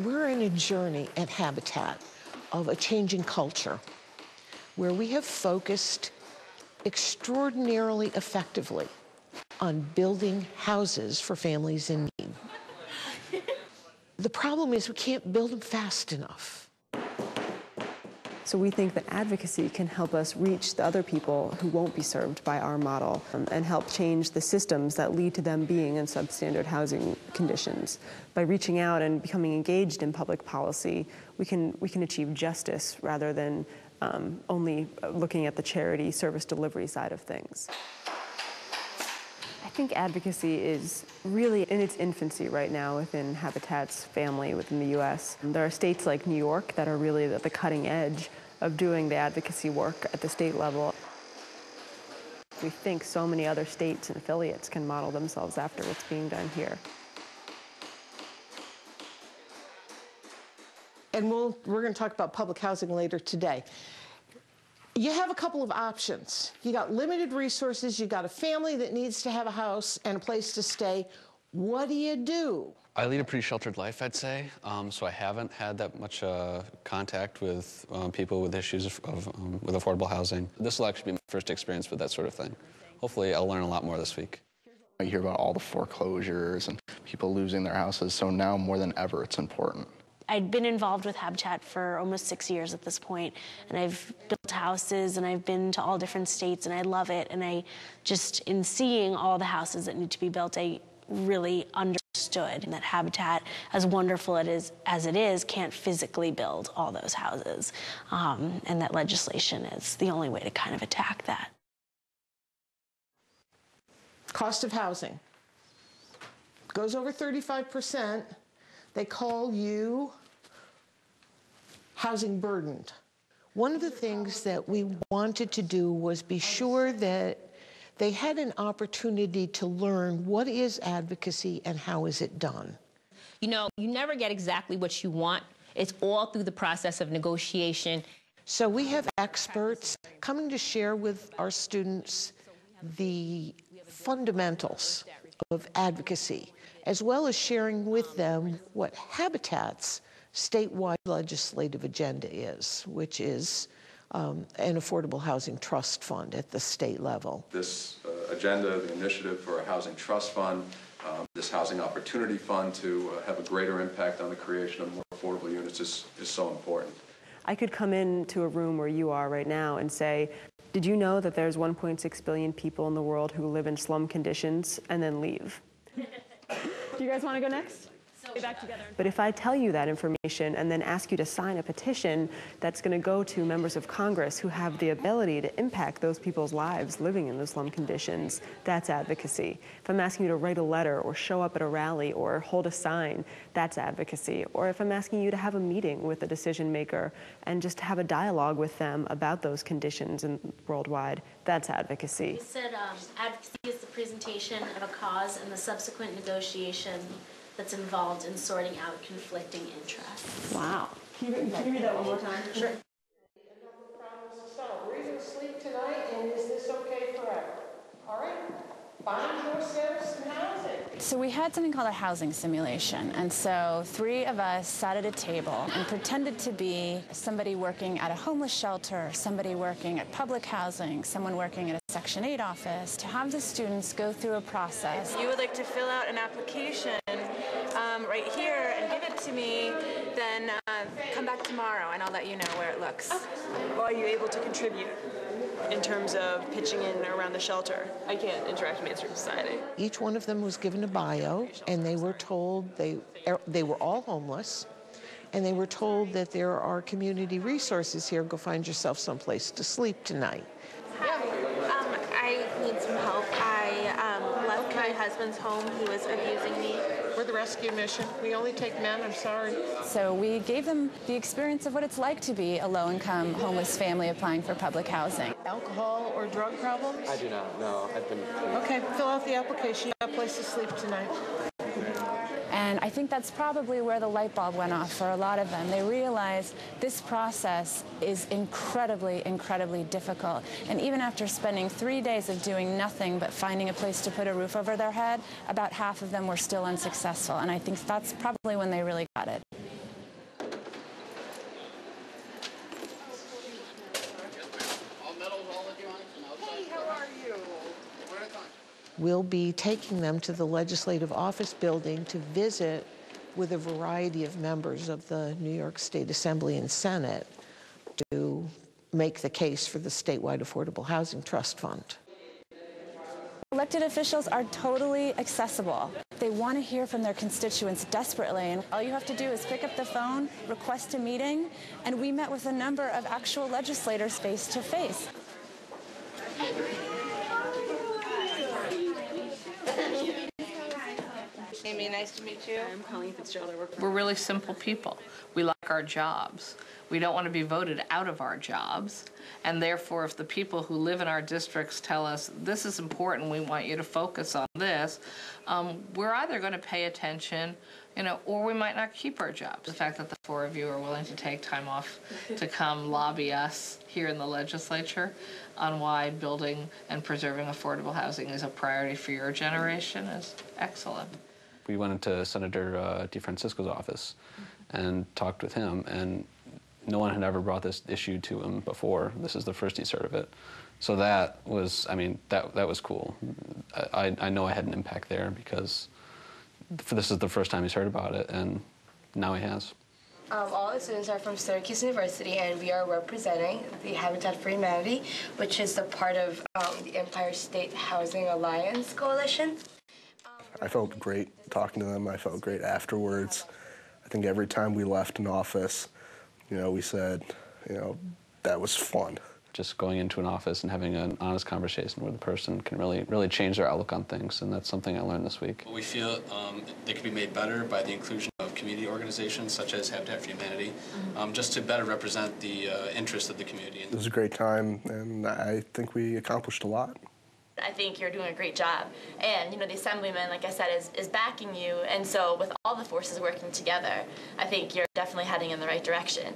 We're in a journey at Habitat of a changing culture where we have focused extraordinarily effectively on building houses for families in need. The problem is we can't build them fast enough. So we think that advocacy can help us reach the other people who won't be served by our model and help change the systems that lead to them being in substandard housing conditions. By reaching out and becoming engaged in public policy, we can achieve justice rather than only looking at the charity service delivery side of things. I think advocacy is really in its infancy right now within Habitat's family within the U.S. There are states like New York that are really at the cutting edge of doing the advocacy work at the state level. We think so many other states and affiliates can model themselves after what's being done here. And we're going to talk about public housing later today. You have a couple of options. You got limited resources, you got a family that needs to have a house and a place to stay. What do? I lead a pretty sheltered life, I'd say, so I haven't had that much contact with people with issues with affordable housing. This will actually be my first experience with that sort of thing. Hopefully I'll learn a lot more this week. I hear about all the foreclosures and people losing their houses, so now more than ever it's important. I'd been involved with Habitat for almost 6 years at this point, and I've built houses and I've been to all different states, and I love it. And I just, in seeing all the houses that need to be built, I really understood that Habitat, as wonderful as it is, can't physically build all those houses, and that legislation is the only way to kind of attack that. Cost of housing goes over 35%. They call you housing burdened. One of the things that we wanted to do was be sure that they had an opportunity to learn what is advocacy and how is it done. You know, you never get exactly what you want. It's all through the process of negotiation. So we have experts coming to share with our students the fundamentals of advocacy, as well as sharing with them what Habitat's statewide legislative agenda is, which is an affordable housing trust fund at the state level. This agenda, the initiative for a housing trust fund, this housing opportunity fund to have a greater impact on the creation of more affordable units is so important. I could come into a room where you are right now and say, did you know that there's 1.6 billion people in the world who live in slum conditions, and then leave? Do you guys want to go next? Back together. But if I tell you that information and then ask you to sign a petition that's going to go to members of Congress who have the ability to impact those people's lives living in those slum conditions, that's advocacy. If I'm asking you to write a letter or show up at a rally or hold a sign, that's advocacy. Or if I'm asking you to have a meeting with a decision maker and just have a dialogue with them about those conditions worldwide, that's advocacy. You said advocacy is the presentation of a cause and the subsequent negotiation that's involved in sorting out conflicting interests. Wow. Can you read that one more time? Sure. We're going to sleep tonight, and is this okay forever? All right? Find yourselves some housing. So we had something called a housing simulation, and so 3 of us sat at a table and pretended to be somebody working at a homeless shelter, somebody working at public housing, someone working at a Section 8 office, to have the students go through a process. If you would like to fill out an application right here and give it to me, then come back tomorrow and I'll let you know where it looks. Okay. Well, are you able to contribute in terms of pitching in around the shelter? I can't interact with mainstream society. Each one of them was given a bio, and they were told they were all homeless, and they were told that there are community resources here. Go find yourself someplace to sleep tonight. Yeah. I need some help. I left my husband's home. He was abusing me. We're the rescue mission. We only take men, I'm sorry. So we gave them the experience of what it's like to be a low-income homeless family applying for public housing. Alcohol or drug problems? I do not, no. I've been... Okay, fill out the application. You got a place to sleep tonight. And I think that's probably where the light bulb went off for a lot of them. They realized this process is incredibly, incredibly difficult. And even after spending 3 days of doing nothing but finding a place to put a roof over their head, about half of them were still unsuccessful. And I think that's probably when they really got it. We'll be taking them to the Legislative Office building to visit with a variety of members of the New York State Assembly and Senate to make the case for the statewide Affordable Housing Trust Fund. Elected officials are totally accessible. They want to hear from their constituents desperately, and all you have to do is pick up the phone, request a meeting, and we met with a number of actual legislators face to face. Amy, nice to meet you. I'm Colleen Fitzgerald. I work for... We're really simple people. We like our jobs. We don't want to be voted out of our jobs. And therefore, if the people who live in our districts tell us, this is important, we want you to focus on this, we're either going to pay attention, or we might not keep our jobs. The fact that the four of you are willing to take time off to come lobby us here in the legislature on why building and preserving affordable housing is a priority for your generation is excellent. We went into Senator DeFrancisco's office and talked with him, and no one had ever brought this issue to him before. This is the first he's heard of it. So that was, that was cool. I know I had an impact there because this is the first time he's heard about it, and now he has. All the students are from Syracuse University, and we are representing the Habitat for Humanity, which is the part of the Empire State Housing Alliance Coalition. I felt great talking to them. I felt great afterwards. I think every time we left an office, we said, that was fun. Just going into an office and having an honest conversation with a person can really change their outlook on things, and that's something I learned this week. We feel they could be made better by the inclusion of community organizations such as Habitat for Humanity, just to better represent the interests of the community. It was a great time, and I think we accomplished a lot. I think you're doing a great job, and the Assemblyman, like I said, is backing you, and so with all the forces working together, I think you're definitely heading in the right direction.